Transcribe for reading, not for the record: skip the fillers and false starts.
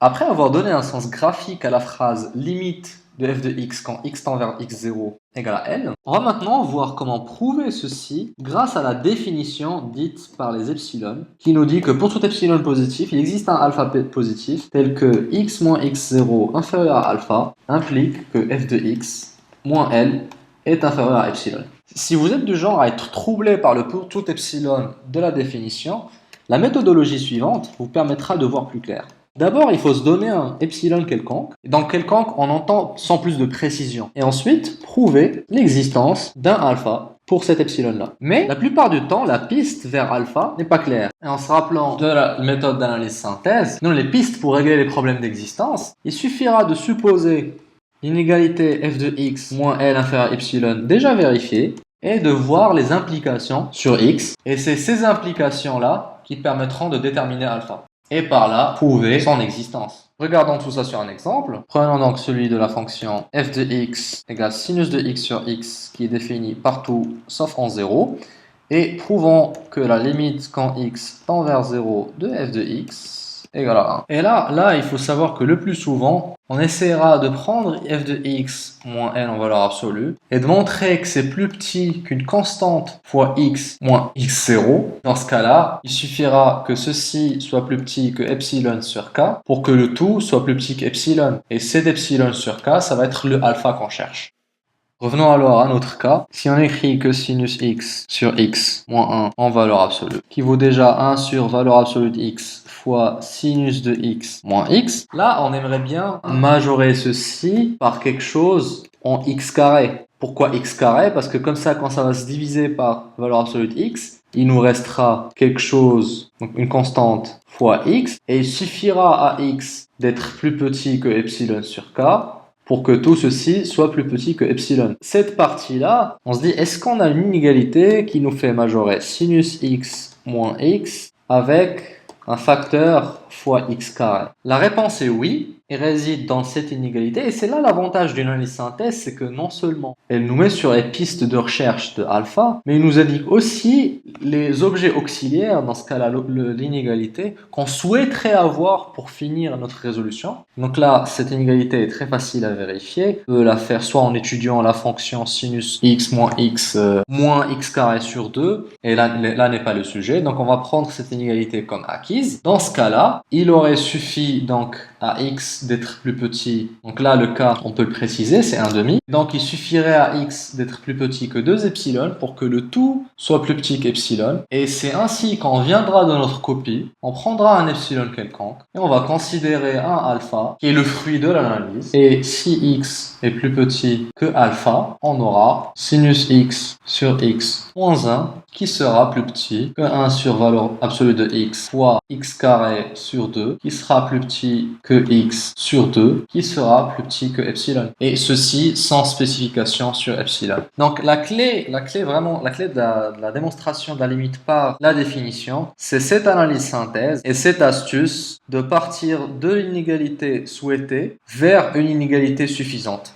Après avoir donné un sens graphique à la phrase limite de f de x quand x tend vers x0 égale à L, on va maintenant voir comment prouver ceci grâce à la définition dite par les epsilon, qui nous dit que pour tout epsilon positif, il existe un alpha positif tel que x moins x0 inférieur à alpha implique que f de x moins L est inférieur à epsilon. Si vous êtes du genre à être troublé par le pour tout epsilon de la définition, la méthodologie suivante vous permettra de voir plus clair. D'abord, il faut se donner un epsilon quelconque. Dans quelconque, on entend sans plus de précision. Et ensuite, prouver l'existence d'un alpha pour cet epsilon-là. Mais la plupart du temps, la piste vers alpha n'est pas claire. Et en se rappelant de la méthode d'analyse synthèse, non, les pistes pour régler les problèmes d'existence, il suffira de supposer l'inégalité f de x moins L inférieur à epsilon déjà vérifiée et de voir les implications sur x. Et c'est ces implications-là qui permettront de déterminer alpha. Et par là, prouver son existence. Regardons tout ça sur un exemple. Prenons donc celui de la fonction f de x égale sinus de x sur x qui est défini partout sauf en 0. Et prouvons que la limite quand x tend vers 0 de f de x égale à 1. Et là, il faut savoir que le plus souvent, on essaiera de prendre f de x moins n en valeur absolue et de montrer que c'est plus petit qu'une constante fois x moins x0. Dans ce cas-là, il suffira que ceci soit plus petit que epsilon sur k pour que le tout soit plus petit qu'epsilon. Et cet epsilon sur k, ça va être le alpha qu'on cherche. Revenons alors à notre cas. Si on écrit que sinus x sur x moins 1 en valeur absolue, qui vaut déjà 1 sur valeur absolue de x fois sinus de x moins x, là on aimerait bien majorer ceci par quelque chose en x carré. Pourquoi x carré? Parce que comme ça, quand ça va se diviser par valeur absolue de x, il nous restera quelque chose, donc une constante fois x, et il suffira à x d'être plus petit que epsilon sur k, pour que tout ceci soit plus petit que epsilon. Cette partie-là, on se dit, est-ce qu'on a une inégalité qui nous fait majorer sinus x moins x avec un facteur fois x carré? La réponse est oui, et réside dans cette inégalité. Et c'est là l'avantage d'une analyse synthèse, c'est que non seulement elle nous met sur les pistes de recherche de alpha, mais il nous indique aussi les objets auxiliaires, dans ce cas-là l'inégalité, qu'on souhaiterait avoir pour finir notre résolution. Donc là, cette inégalité est très facile à vérifier. On peut la faire soit en étudiant la fonction sinus x moins x carré sur 2, et là n'est pas le sujet. Donc on va prendre cette inégalité comme acquise. Dans ce cas-là, il aurait suffi donc à x d'être plus petit. Donc là, le cas, on peut le préciser, c'est 1/2. Donc il suffirait à x d'être plus petit que 2 epsilon pour que le tout soit plus petit qu'epsilon. Et c'est ainsi qu'on viendra de notre copie, on prendra un epsilon quelconque et on va considérer un alpha qui est le fruit de l'analyse. Et si x est plus petit que alpha, on aura sinus x sur x moins 1 qui sera plus petit que 1 sur valeur absolue de x fois x carré sur 2 qui sera plus petit que x sur 2 qui sera plus petit que epsilon. Et ceci sans spécification sur epsilon. Donc la clé de la démonstration de la limite par la définition, c'est cette analyse synthèse et cette astuce de partir de l'inégalité souhaitée vers une inégalité suffisante.